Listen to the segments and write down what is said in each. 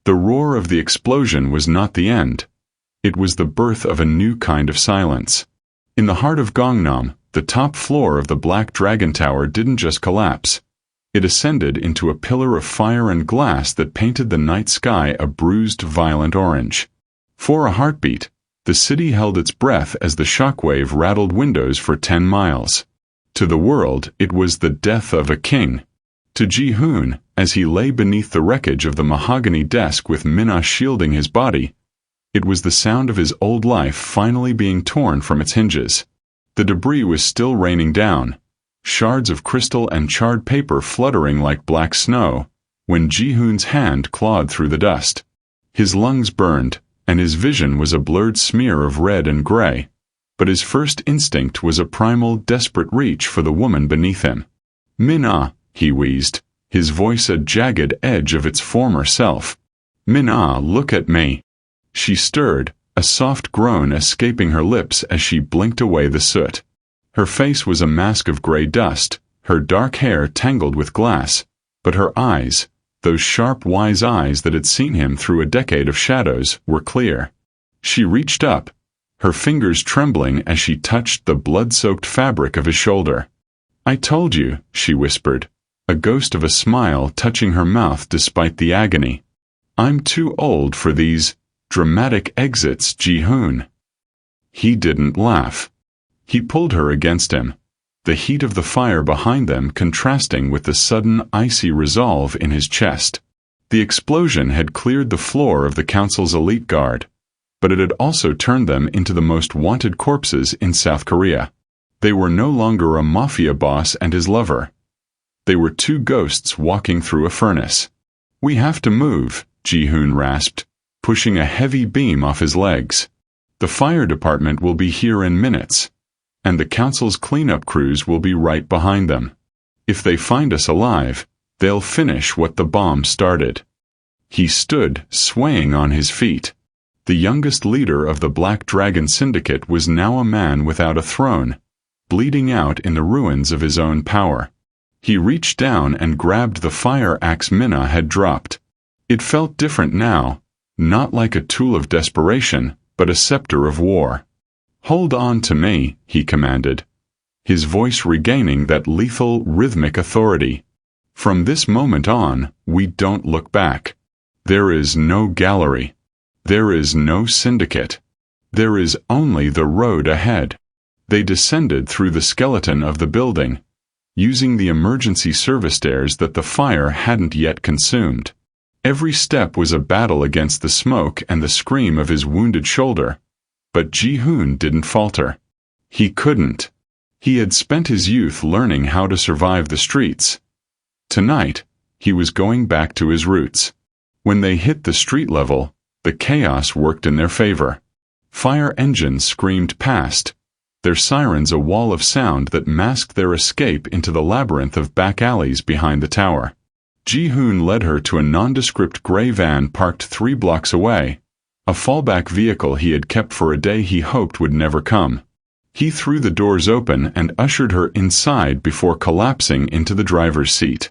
The roar of the explosion was not the end. It was the birth of a new kind of silence. In the heart of Gangnam, the top floor of the Black Dragon Tower didn't just collapse. It ascended into a pillar of fire and glass that painted the night sky a bruised, violent orange. For a heartbeat, the city held its breath as the shockwave rattled windows for 10 miles. To the world, it was the death of a king. To Ji-hoon, as he lay beneath the wreckage of the mahogany desk with Minna shielding his body, it was the sound of his old life finally being torn from its hinges. The debris was still raining down, shards of crystal and charred paper fluttering like black snow, when Ji-hoon's hand clawed through the dust. His lungs burned, and his vision was a blurred smear of red and gray, but his first instinct was a primal, desperate reach for the woman beneath him. "Minna," he wheezed, his voice a jagged edge of its former self. "Minna, look at me." She stirred, a soft groan escaping her lips as she blinked away the soot. Her face was a mask of gray dust, her dark hair tangled with glass, but her eyes, those sharp, wise eyes that had seen him through a decade of shadows, were clear. She reached up, her fingers trembling as she touched the blood-soaked fabric of his shoulder. "I told you," she whispered, a ghost of a smile touching her mouth despite the agony. "I'm too old for these dramatic exits, Ji-hoon." He didn't laugh. He pulled her against him, the heat of the fire behind them contrasting with the sudden icy resolve in his chest. The explosion had cleared the floor of the council's elite guard, but it had also turned them into the most wanted corpses in South Korea. They were no longer a mafia boss and his lover. They were two ghosts walking through a furnace. "We have to move," Ji-hoon rasped, pushing a heavy beam off his legs. "The fire department will be here in minutes, and the council's cleanup crews will be right behind them. If they find us alive, they'll finish what the bomb started." He stood, swaying on his feet. The youngest leader of the Black Dragon Syndicate was now a man without a throne, bleeding out in the ruins of his own power. He reached down and grabbed the fire axe Minna had dropped. It felt different now, not like a tool of desperation, but a scepter of war. "Hold on to me," he commanded, his voice regaining that lethal, rhythmic authority. "From this moment on, we don't look back. There is no gallery. There is no syndicate. There is only the road ahead." They descended through the skeleton of the building, using the emergency service stairs that the fire hadn't yet consumed. Every step was a battle against the smoke and the scream of his wounded shoulder, but Ji-hoon didn't falter. He couldn't. He had spent his youth learning how to survive the streets. Tonight, he was going back to his roots. When they hit the street level, the chaos worked in their favor. Fire engines screamed past, their sirens a wall of sound that masked their escape into the labyrinth of back alleys behind the tower. Ji-hoon led her to a nondescript gray van parked 3 blocks away, a fallback vehicle he had kept for a day he hoped would never come. He threw the doors open and ushered her inside before collapsing into the driver's seat.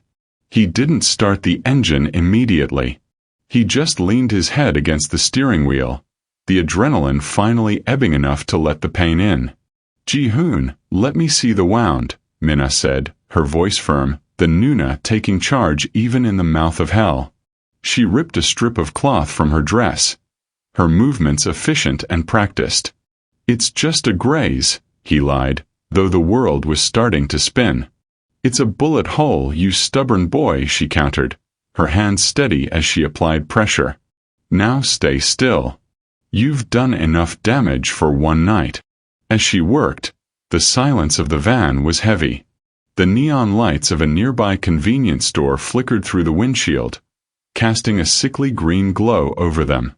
He didn't start the engine immediately. He just leaned his head against the steering wheel, the adrenaline finally ebbing enough to let the pain in. "Ji-hoon, let me see the wound," Minna said, her voice firm, the Nuna taking charge even in the mouth of hell. She ripped a strip of cloth from her dress, her movements efficient and practiced. "It's just a graze," he lied, though the world was starting to spin. "It's a bullet hole, you stubborn boy," she countered, her hands steady as she applied pressure. "Now stay still. You've done enough damage for one night." As she worked, the silence of the van was heavy. The neon lights of a nearby convenience store flickered through the windshield, casting a sickly green glow over them.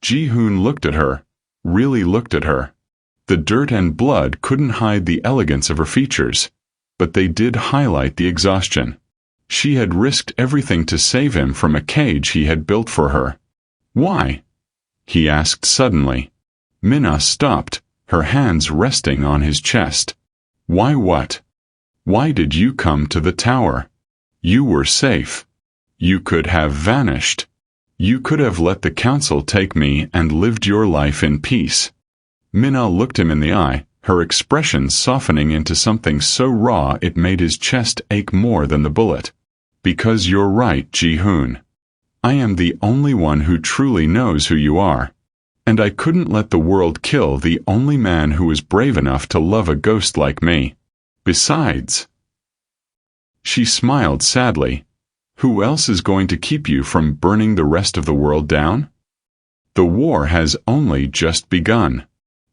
Ji-hoon looked at her, really looked at her. The dirt and blood couldn't hide the elegance of her features, but they did highlight the exhaustion. She had risked everything to save him from a cage he had built for her. "Why?" he asked suddenly. Minna stopped, her hands resting on his chest. "Why what? Why did you come to the tower? You were safe. You could have vanished. You could have let the council take me and lived your life in peace. Minna looked him in the eye, her expression softening into something so raw it made his chest ache more than the bullet. Because you're right, Ji-hoon. I am the only one who truly knows who you are. And I couldn't let the world kill the only man who was brave enough to love a ghost like me. Besides, she smiled sadly, who else is going to keep you from burning the rest of the world down? The war has only just begun.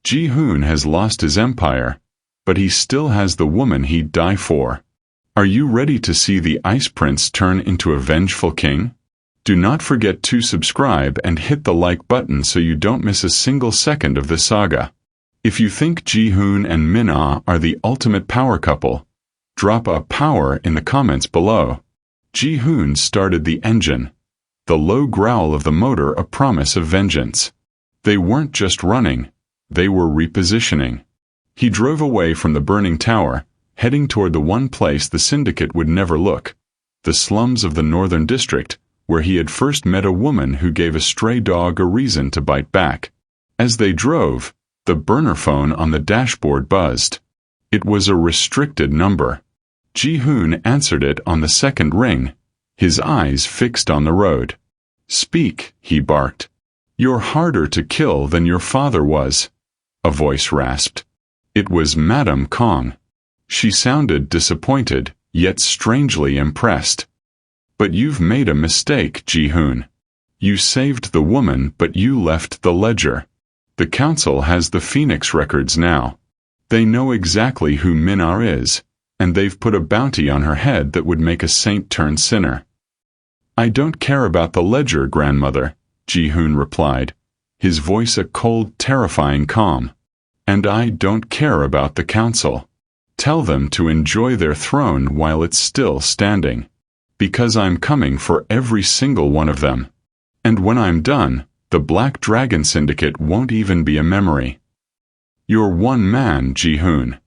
Ji-hoon has lost his empire, but he still has the woman he'd die for. Are you ready to see the Ice Prince turn into a vengeful king? Do not forget to subscribe and hit the like button so you don't miss a single second of this saga. If you think Ji-hoon and Min-ah are the ultimate power couple, drop a power in the comments below. Ji-hoon started the engine, the low growl of the motor a promise of vengeance. They weren't just running, they were repositioning. He drove away from the burning tower, heading toward the one place the syndicate would never look, the slums of the northern district, where he had first met a woman who gave a stray dog a reason to bite back. As they drove, the burner phone on the dashboard buzzed. It was a restricted number. Ji-hoon answered it on the second ring, his eyes fixed on the road. Speak, he barked. You're harder to kill than your father was. A voice rasped. It was Madame Kong. She sounded disappointed, yet strangely impressed. But you've made a mistake, Ji-hoon. You saved the woman, but you left the ledger. The council has the Phoenix records now. They know exactly who Min-ah is, and they've put a bounty on her head that would make a saint turn sinner. I don't care about the ledger, grandmother, Ji-hoon replied, his voice a cold, terrifying calm. And I don't care about the council. Tell them to enjoy their throne while it's still standing. Because I'm coming for every single one of them. And when I'm done, the Black Dragon Syndicate won't even be a memory. You're one man, Ji-hoon.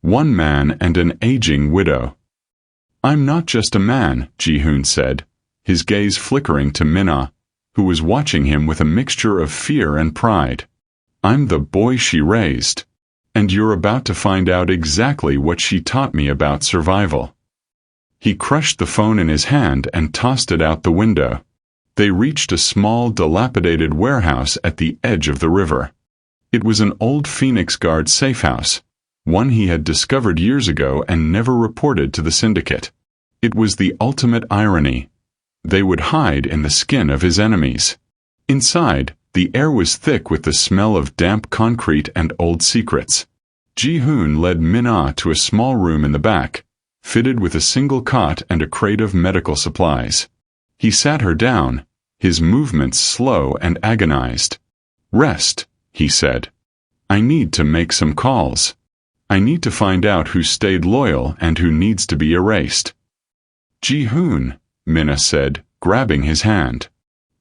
One man and an aging widow. I'm not just a man, Ji-hoon said, his gaze flickering to Min-ah, who was watching him with a mixture of fear and pride. I'm the boy she raised. And you're about to find out exactly what she taught me about survival. He crushed the phone in his hand and tossed it out the window. They reached a small, dilapidated warehouse at the edge of the river. It was an old Phoenix Guard safe house, one he had discovered years ago and never reported to the syndicate. It was the ultimate irony. They would hide in the skin of his enemies. Inside, the air was thick with the smell of damp concrete and old secrets. Ji-hoon led Min-ah to a small room in the back, fitted with a single cot and a crate of medical supplies. He sat her down, his movements slow and agonized. Rest, he said. I need to make some calls. I need to find out who stayed loyal and who needs to be erased. Ji-hoon, Min-ah said, grabbing his hand.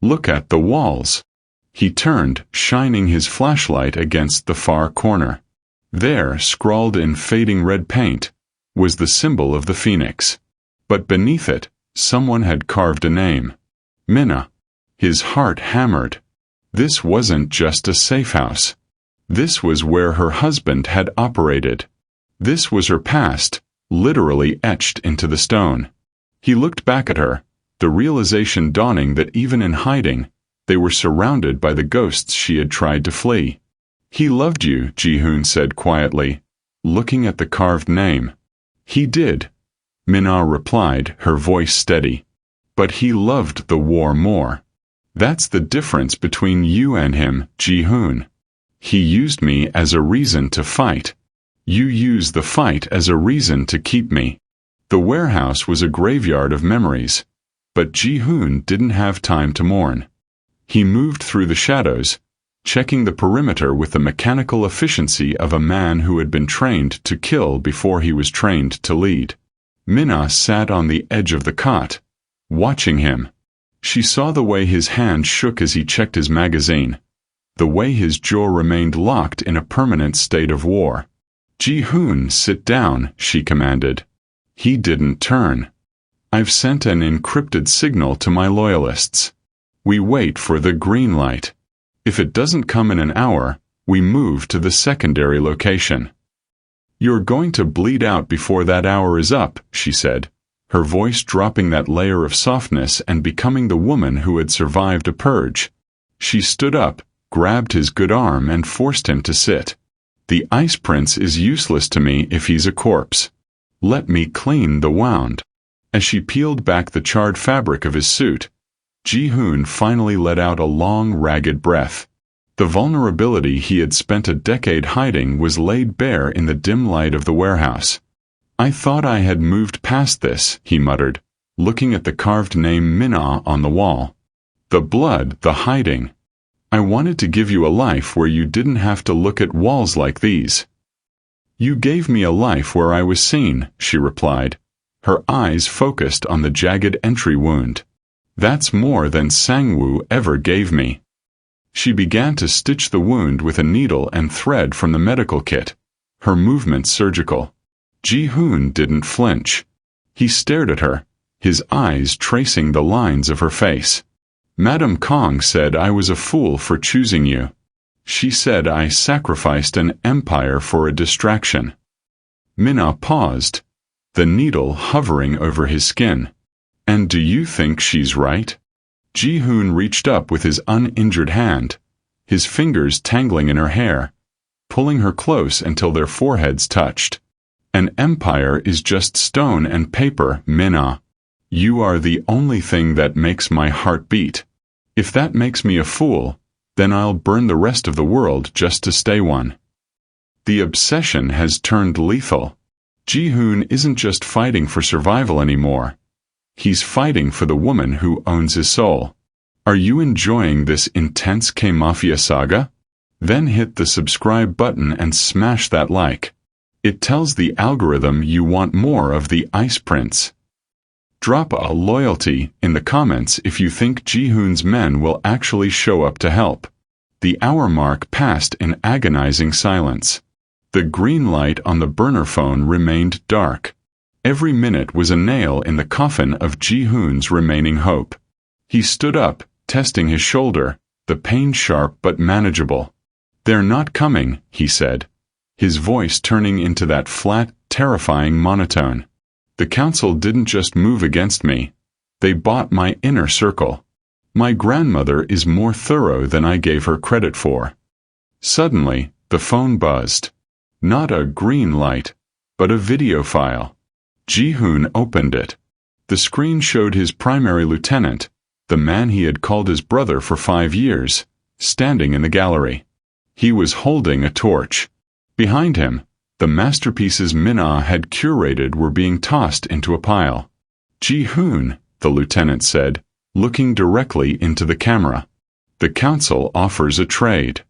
Look at the walls. He turned, shining his flashlight against the far corner. There, scrawled in fading red paint, was the symbol of the phoenix. But beneath it, someone had carved a name. Min-ah. His heart hammered. This wasn't just a safe house. This was where her husband had operated. This was her past, literally etched into the stone. He looked back at her, the realization dawning that even in hiding, they were surrounded by the ghosts she had tried to flee. He loved you, Ji-hoon said quietly, looking at the carved name. He did, Min-ah replied, her voice steady. But he loved the war more. That's the difference between you and him, Ji-hoon. He used me as a reason to fight. You use the fight as a reason to keep me. The warehouse was a graveyard of memories, but Ji-hoon didn't have time to mourn. He moved through the shadows, checking the perimeter with the mechanical efficiency of a man who had been trained to kill before he was trained to lead. Min-ah sat on the edge of the cot, watching him. She saw the way his hand shook as he checked his magazine, the way his jaw remained locked in a permanent state of war. Ji-hoon, sit down, she commanded. He didn't turn. I've sent an encrypted signal to my loyalists. We wait for the green light. If it doesn't come in an hour, we move to the secondary location. You're going to bleed out before that hour is up, she said, her voice dropping that layer of softness and becoming the woman who had survived a purge. She stood up, grabbed his good arm and forced him to sit. The Ice Prince is useless to me if he's a corpse. Let me clean the wound. As she peeled back the charred fabric of his suit, Ji-hoon finally let out a long, ragged breath. The vulnerability he had spent a decade hiding was laid bare in the dim light of the warehouse. I thought I had moved past this, he muttered, looking at the carved name Minna on the wall. The blood, the hiding. I wanted to give you a life where you didn't have to look at walls like these. You gave me a life where I was seen, she replied, her eyes focused on the jagged entry wound. That's more than Sang-woo ever gave me. She began to stitch the wound with a needle and thread from the medical kit, her movements surgical. Ji-hoon didn't flinch. He stared at her, his eyes tracing the lines of her face. Madame Kong said I was a fool for choosing you. She said I sacrificed an empire for a distraction. Minna paused, the needle hovering over his skin. And do you think she's right? Ji-hoon reached up with his uninjured hand, his fingers tangling in her hair, pulling her close until their foreheads touched. An empire is just stone and paper, Minna. You are the only thing that makes my heart beat. If that makes me a fool, then I'll burn the rest of the world just to stay one. The obsession has turned lethal. Ji-hoon isn't just fighting for survival anymore. He's fighting for the woman who owns his soul. Are you enjoying this intense K-Mafia saga? Then hit the subscribe button and smash that like. It tells the algorithm you want more of the Ice Prince. Drop a loyalty in the comments if you think Ji-hoon's men will actually show up to help. The hour mark passed in agonizing silence. The green light on the burner phone remained dark. Every minute was a nail in the coffin of Ji-hoon's remaining hope. He stood up, testing his shoulder, the pain sharp but manageable. They're not coming, he said, his voice turning into that flat, terrifying monotone. The council didn't just move against me. They bought my inner circle. My grandmother is more thorough than I gave her credit for. Suddenly, the phone buzzed. Not a green light, but a video file. Ji-hoon opened it. The screen showed his primary lieutenant, the man he had called his brother for 5 years, standing in the gallery. He was holding a torch. Behind him, the masterpieces Minna had curated were being tossed into a pile. Ji-hoon, the lieutenant said, looking directly into the camera. The council offers a trade.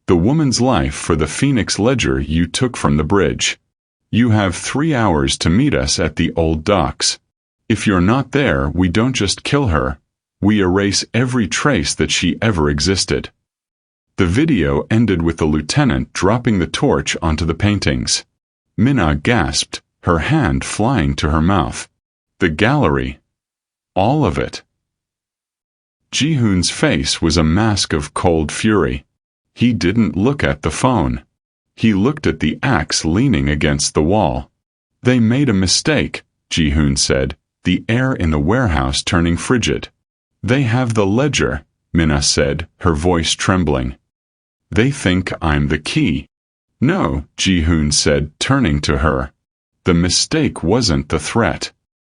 The woman's life for the Phoenix ledger you took from the bridge. You have 3 hours to meet us at the old docks. If you're not there, we don't just kill her. We erase every trace that she ever existed. The video ended with the lieutenant dropping the torch onto the paintings. Minna gasped, her hand flying to her mouth. The gallery. All of it. Ji-hoon's face was a mask of cold fury. He didn't look at the phone. He looked at the axe leaning against the wall. They made a mistake, Ji-hoon said, the air in the warehouse turning frigid. They have the ledger, Minna said, her voice trembling. They think I'm the key. No, Ji-hoon said, turning to her. The mistake wasn't the threat.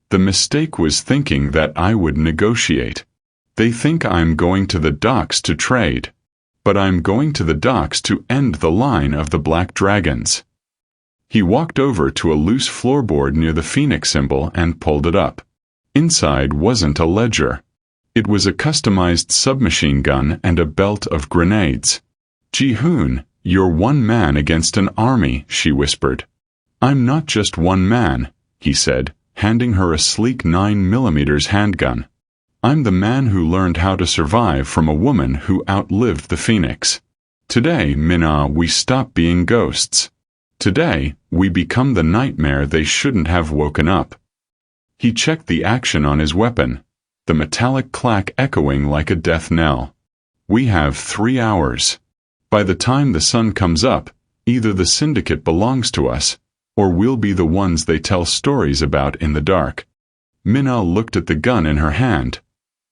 The mistake was thinking that I would negotiate. They think I'm going to the docks to trade. But I'm going to the docks to end the line of the Black Dragons. He walked over to a loose floorboard near the Phoenix symbol and pulled it up. Inside wasn't a ledger. It was a customized submachine gun and a belt of grenades. Ji-hoon, you're one man against an army, she whispered. I'm not just one man, he said, handing her a sleek 9mm handgun. I'm the man who learned how to survive from a woman who outlived the Phoenix. Today, Minna, we stop being ghosts. Today, we become the nightmare they shouldn't have woken up. He checked the action on his weapon. the metallic clack echoing like a death knell. "We have 3 hours. By the time the sun comes up, either the syndicate belongs to us, or we'll be the ones they tell stories about in the dark." Minna looked at the gun in her hand,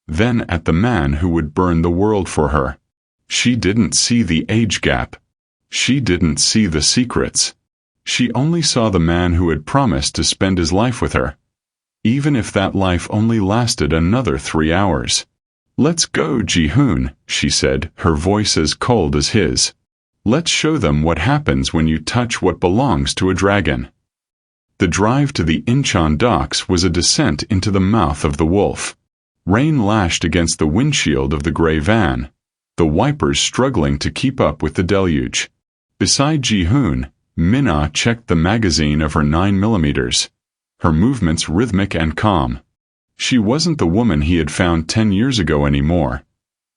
then at the man who would burn the world for her. She didn't see the age gap. She didn't see the secrets. She only saw the man who had promised to spend his life with her, even if that life only lasted another 3 hours. "Let's go, Ji-hoon," she said, her voice as cold as his. "Let's show them what happens when you touch what belongs to a dragon." The drive to the Incheon docks was a descent into the mouth of the wolf. Rain lashed against the windshield of the gray van, the wipers struggling to keep up with the deluge. Beside Ji-hoon, Minna checked the magazine of her 9mm, her movements rhythmic and calm. She wasn't the woman he had found 10 years ago anymore.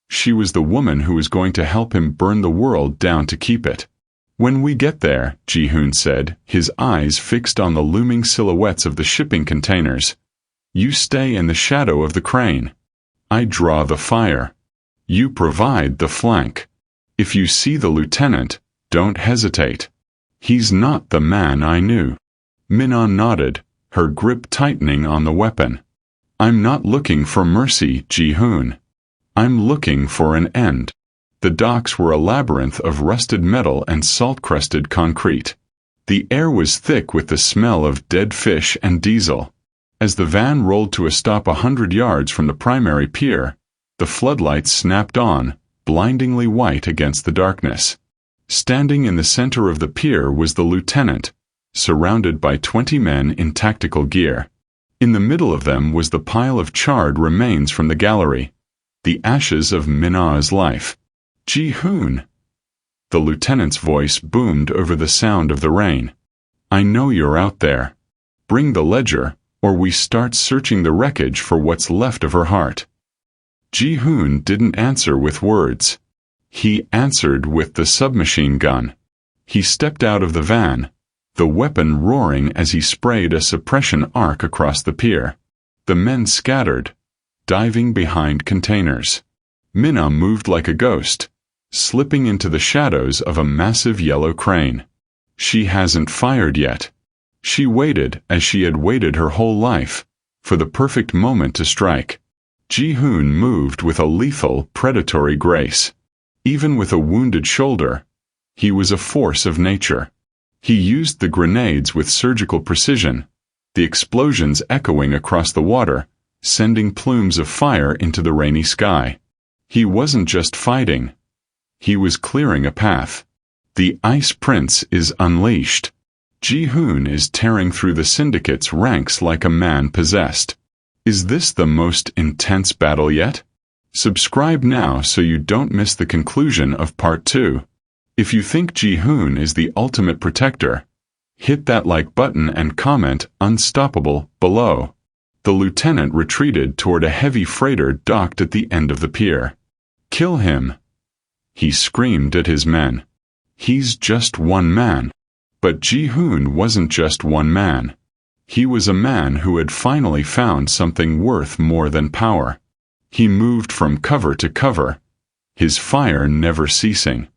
She was the woman who was going to help him burn the world down to keep it. "When we get there," Ji-hoon said, his eyes fixed on the looming silhouettes of the shipping containers, "you stay in the shadow of the crane. I draw the fire. You provide the flank. If you see the lieutenant, don't hesitate. He's not the man I knew." Minna nodded, her grip tightening on the weapon. "I'm not looking for mercy, Ji-hoon. I'm looking for an end." The docks were a labyrinth of rusted metal and salt-crusted concrete. The air was thick with the smell of dead fish and diesel. As the van rolled to a stop 100 yards from the primary pier, the floodlights snapped on, blindingly white against the darkness. Standing in the center of the pier was the lieutenant, surrounded by 20 men in tactical gear. In the middle of them was the pile of charred remains from the gallery, the ashes of Minna's life. "Ji-hoon!" The lieutenant's voice boomed over the sound of the rain. "I know you're out there. Bring the ledger, or we start searching the wreckage for what's left of her heart." Ji-hoon didn't answer with words. He answered with the submachine gun. He stepped out of the van, the weapon roaring as he sprayed a suppression arc across the pier. The men scattered, diving behind containers. Minna moved like a ghost, slipping into the shadows of a massive yellow crane. She hasn't fired yet. She waited, as she had waited her whole life, for the perfect moment to strike. Ji-hoon moved with a lethal, predatory grace. Even with a wounded shoulder, he was a force of nature. He used the grenades with surgical precision, the explosions echoing across the water, sending plumes of fire into the rainy sky. He wasn't just fighting. He was clearing a path. The Ice Prince is unleashed. Ji-hoon is tearing through the syndicate's ranks like a man possessed. Is this the most intense battle yet? Subscribe now so you don't miss the conclusion of Part 2. If you think Ji-hoon is the ultimate protector, hit that like button and comment "Unstoppable" below. The lieutenant retreated toward a heavy freighter docked at the end of the pier. "Kill him!" he screamed at his men. "He's just one man." But Ji-hoon wasn't just one man. He was a man who had finally found something worth more than power. He moved from cover to cover, his fire never ceasing.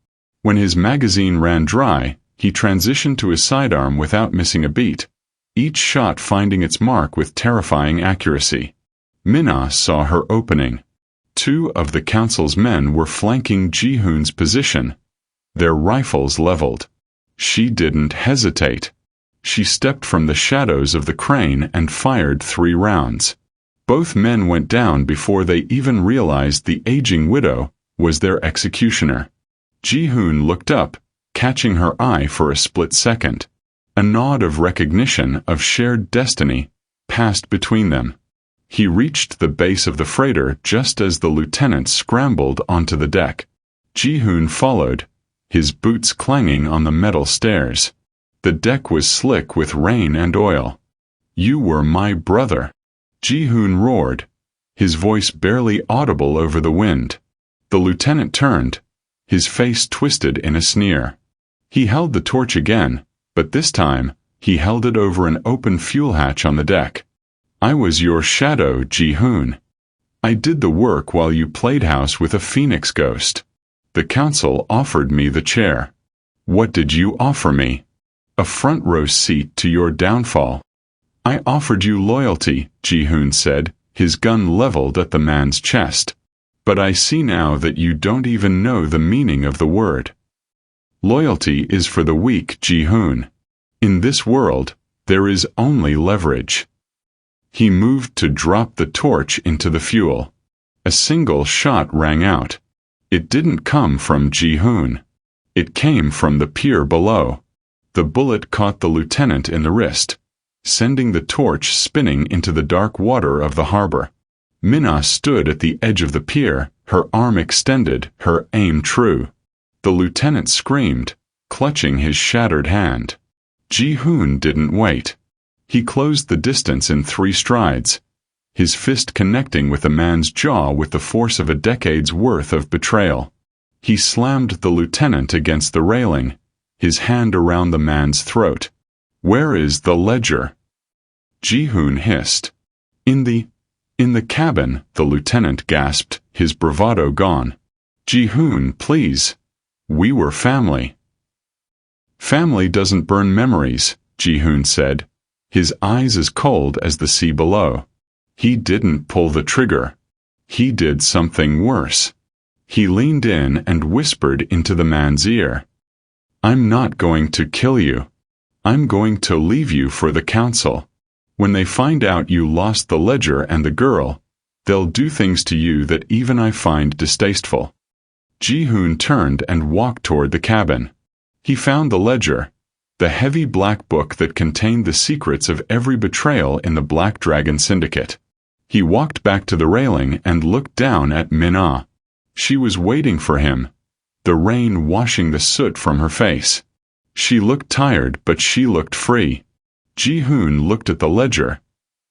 When his magazine ran dry, he transitioned to his sidearm without missing a beat, each shot finding its mark with terrifying accuracy. Minna saw her opening. 2 of the council's men were flanking Ji-hoon's position, their rifles leveled. She didn't hesitate. She stepped from the shadows of the crane and fired 3 rounds. Both men went down before they even realized the aging widow was their executioner. Ji-hoon looked up, catching her eye for a split second. A nod of recognition of shared destiny passed between them. He reached the base of the freighter just as the lieutenant scrambled onto the deck. Ji-hoon followed, his boots clanging on the metal stairs. The deck was slick with rain and oil. "You were my brother," Ji-hoon roared, his voice barely audible over the wind. The lieutenant turned, his face twisted in a sneer. He held the torch again, but this time, he held it over an open fuel hatch on the deck. "I was your shadow, Ji-hoon. I did the work while you played house with a phoenix ghost. The council offered me the chair. What did you offer me? A front row seat to your downfall. I offered you loyalty, Ji-hoon said, his gun leveled at the man's chest. But I see now that you don't even know the meaning of the word. Loyalty is for the weak, Ji-hoon. In this world, there is only leverage. He moved to drop the torch into the fuel. A single shot rang out. It didn't come from Ji-hoon. It came from the pier below. The bullet caught the lieutenant in the wrist, sending the torch spinning into the dark water of the harbor. Min-ah stood at the edge of the pier, her arm extended, her aim true. The lieutenant screamed, clutching his shattered hand. Ji-hoon didn't wait. He closed the distance in 3 strides, his fist connecting with the man's jaw with the force of a decade's worth of betrayal. He slammed the lieutenant against the railing, his hand around the man's throat. Where is the ledger? Ji-hoon hissed. In the cabin, the lieutenant gasped, his bravado gone. Ji-hoon, please. We were family. Family doesn't burn memories, Ji-hoon said, his eyes as cold as the sea below. He didn't pull the trigger. He did something worse. He leaned in and whispered into the man's ear. I'm not going to kill you. I'm going to leave you for the council. When they find out you lost the ledger and the girl, they'll do things to you that even I find distasteful. Ji-hoon turned and walked toward the cabin. He found the ledger, the heavy black book that contained the secrets of every betrayal in the Black Dragon Syndicate. He walked back to the railing and looked down at Min-ah. She was waiting for him, the rain washing the soot from her face. She looked tired, but she looked free. Ji-hoon looked at the ledger,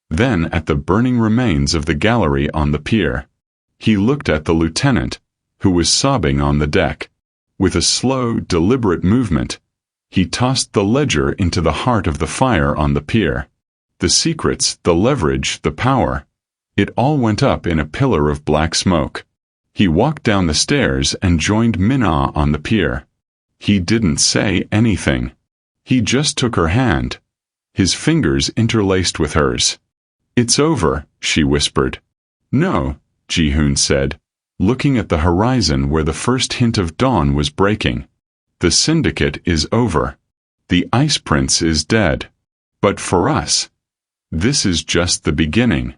then at the burning remains of the gallery on the pier. He looked at the lieutenant, who was sobbing on the deck. With a slow, deliberate movement, he tossed the ledger into the heart of the fire on the pier. The secrets, the leverage, the power, it all went up in a pillar of black smoke. He walked down the stairs and joined Min-ah on the pier. He didn't say anything. He just took her hand, his fingers interlaced with hers. It's over, she whispered. No, Ji-hoon said, looking at the horizon where the first hint of dawn was breaking. The syndicate is over. The Ice Prince is dead. But for us, this is just the beginning.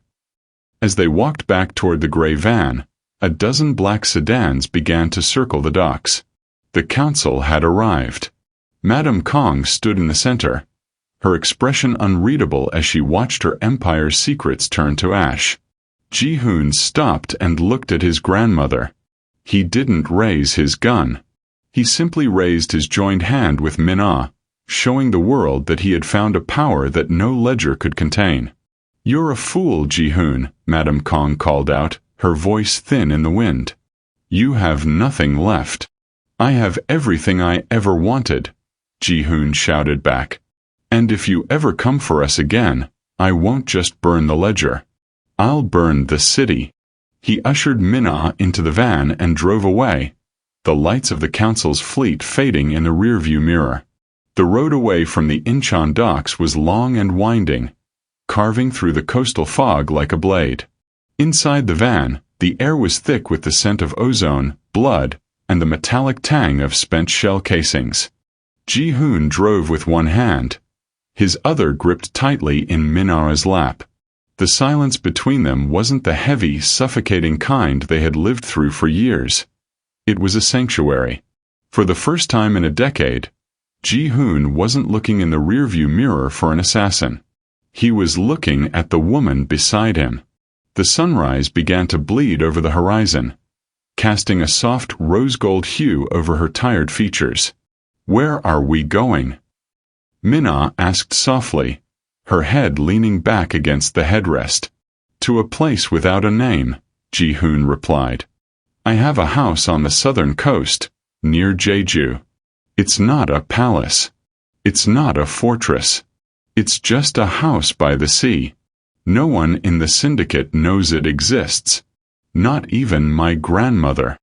As they walked back toward the gray van, a dozen black sedans began to circle the docks. The council had arrived. Madame Kong stood in the center, her expression unreadable as she watched her empire's secrets turn to ash. Ji-hoon stopped and looked at his grandmother. He didn't raise his gun. He simply raised his joined hand with Min-ah, showing the world that he had found a power that no ledger could contain. You're a fool, Ji-hoon, Madame Kong called out, her voice thin in the wind. You have nothing left. I have everything I ever wanted, Ji-hoon shouted back. And if you ever come for us again, I won't just burn the ledger. I'll burn the city. He ushered Min-ah into the van and drove away, the lights of the council's fleet fading in the rearview mirror. The road away from the Incheon docks was long and winding, carving through the coastal fog like a blade. Inside the van, the air was thick with the scent of ozone, blood, and the metallic tang of spent shell casings. Ji-hoon drove with one hand, his other gripped tightly in Min-ah's lap. The silence between them wasn't the heavy, suffocating kind they had lived through for years. It was a sanctuary. For the first time in a decade, Ji-hoon wasn't looking in the rearview mirror for an assassin. He was looking at the woman beside him. The sunrise began to bleed over the horizon, casting a soft rose-gold hue over her tired features. Where are we going? Min-ah asked softly, her head leaning back against the headrest. To a place without a name, Ji-hoon replied. I have a house on the southern coast, near Jeju. It's not a palace. It's not a fortress. It's just a house by the sea. No one in the syndicate knows it exists. Not even my grandmother.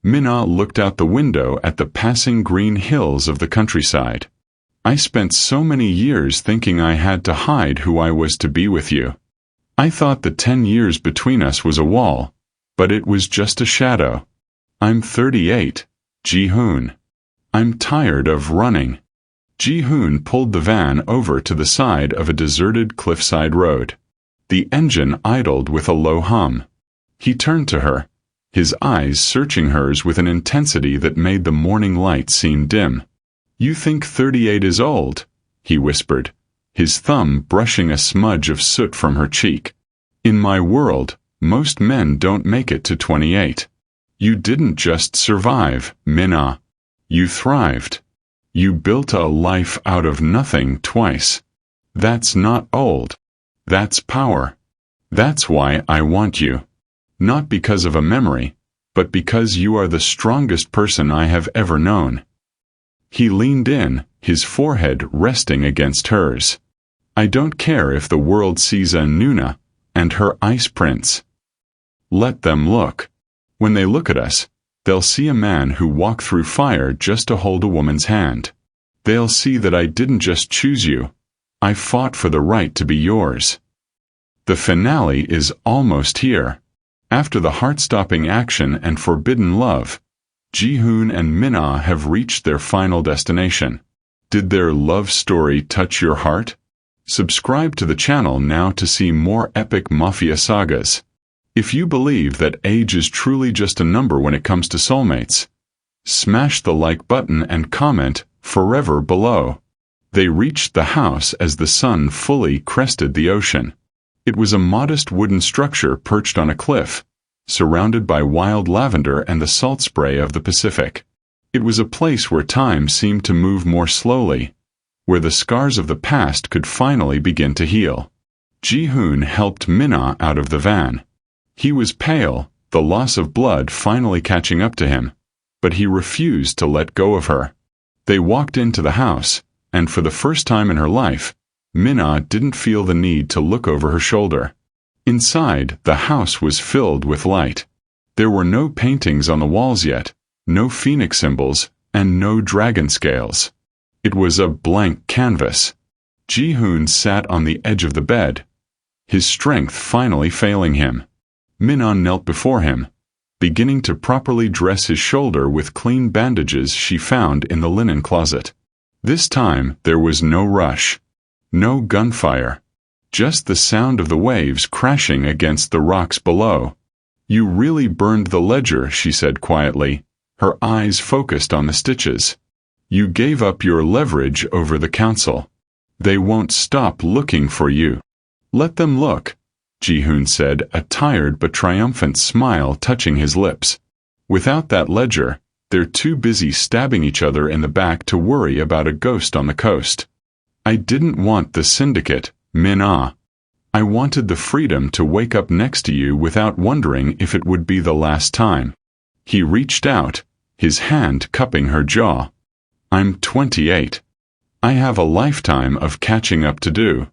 Minna looked out the window at the passing green hills of the countryside. I spent so many years thinking I had to hide who I was to be with you. I thought the 10 years between us was a wall, but it was just a shadow. I'm 38, Ji-hoon. I'm tired of running. Ji-hoon pulled the van over to the side of a deserted cliffside road. The engine idled with a low hum. He turned to her, his eyes searching hers with an intensity that made the morning light seem dim. "You think 38 is old?" he whispered, his thumb brushing a smudge of soot from her cheek. "In my world, most men don't make it to 28. You didn't just survive, Minna. You thrived. You built a life out of nothing twice. That's not old. That's power. That's why I want you. Not because of a memory, but because you are the strongest person I have ever known." He leaned in, his forehead resting against hers. "I don't care if the world sees a Nuna and her ice prince. Let them look. When they look at us, they'll see a man who walked through fire just to hold a woman's hand. They'll see that I didn't just choose you. I fought for the right to be yours." The finale is almost here. After the heart-stopping action and forbidden love, Ji-hoon and Minna have reached their final destination. Did their love story touch your heart? Subscribe to the channel now to see more epic mafia sagas. If you believe that age is truly just a number when it comes to soulmates, smash the like button and comment "forever" below. They reached the house as the sun fully crested the ocean. It was a modest wooden structure perched on a cliff, surrounded by wild lavender and the salt spray of the Pacific. It was a place where time seemed to move more slowly, where the scars of the past could finally begin to heal. Ji-hoon helped Minna out of the van. He was pale, the loss of blood finally catching up to him, but he refused to let go of her. They walked into the house, and for the first time in her life, Minna didn't feel the need to look over her shoulder. Inside, the house was filled with light. There were no paintings on the walls yet, no phoenix symbols, and no dragon scales. It was a blank canvas. Ji-hoon sat on the edge of the bed, his strength finally failing him. Minna knelt before him, beginning to properly dress his shoulder with clean bandages she found in the linen closet. This time, there was no rush. No gunfire. Just the sound of the waves crashing against the rocks below. "You really burned the ledger," she said quietly, her eyes focused on the stitches. "You gave up your leverage over the council. They won't stop looking for you." "Let them look," Ji-hoon said, a tired but triumphant smile touching his lips. "Without that ledger, they're too busy stabbing each other in the back to worry about a ghost on the coast. I didn't want the syndicate, Minna. I wanted the freedom to wake up next to you without wondering if it would be the last time." He reached out, his hand cupping her jaw. "I'm 28. I have a lifetime of catching up to do.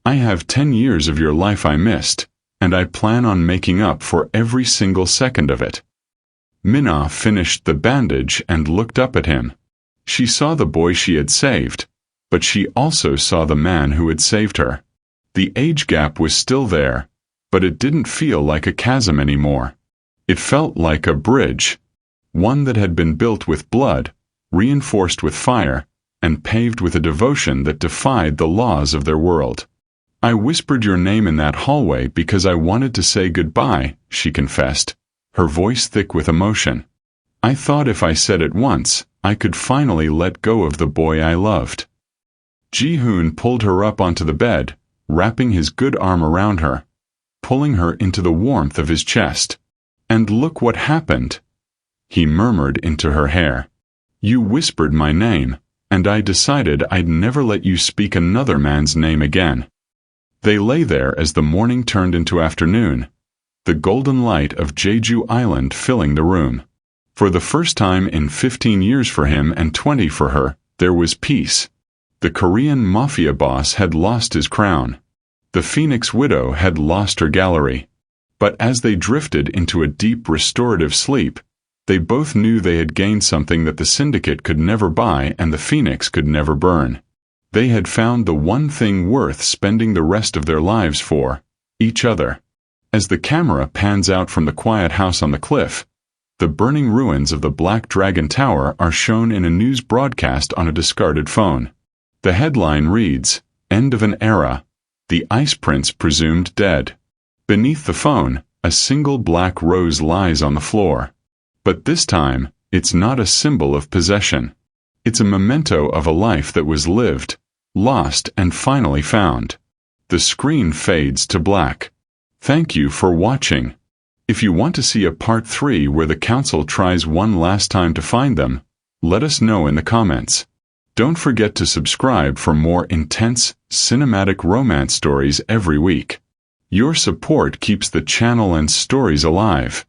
I have 10 years of your life I missed, and I plan on making up for every single second of it." Minna finished the bandage and looked up at him. She saw the boy she had saved, but she also saw the man who had saved her. The age gap was still there, but it didn't feel like a chasm anymore. It felt like a bridge, one that had been built with blood, reinforced with fire, and paved with a devotion that defied the laws of their world. "I whispered your name in that hallway because I wanted to say goodbye," she confessed, her voice thick with emotion. "I thought if I said it once, I could finally let go of the boy I loved." Ji-hoon pulled her up onto the bed, wrapping his good arm around her, pulling her into the warmth of his chest. "And look what happened," he murmured into her hair. "You whispered my name, and I decided I'd never let you speak another man's name again." They lay there as the morning turned into afternoon, the golden light of Jeju Island filling the room. For the first time in 15 years for him and 20 for her, there was peace. The Korean Mafia Boss had lost his crown. The Phoenix Widow had lost her gallery. But as they drifted into a deep restorative sleep, they both knew they had gained something that the Syndicate could never buy and the Phoenix could never burn. They had found the one thing worth spending the rest of their lives for: each other. As the camera pans out from the quiet house on the cliff, the burning ruins of the Black Dragon Tower are shown in a news broadcast on a discarded phone. The headline reads, "End of an Era. The Ice Prince presumed dead." Beneath the phone, a single black rose lies on the floor. But this time, it's not a symbol of possession. It's a memento of a life that was lived, lost, and finally found. The screen fades to black. Thank you for watching. If you want to see a part 3 where the Council tries one last time to find them, let us know in the comments. Don't forget to subscribe for more intense, cinematic romance stories every week. Your support keeps the channel and stories alive.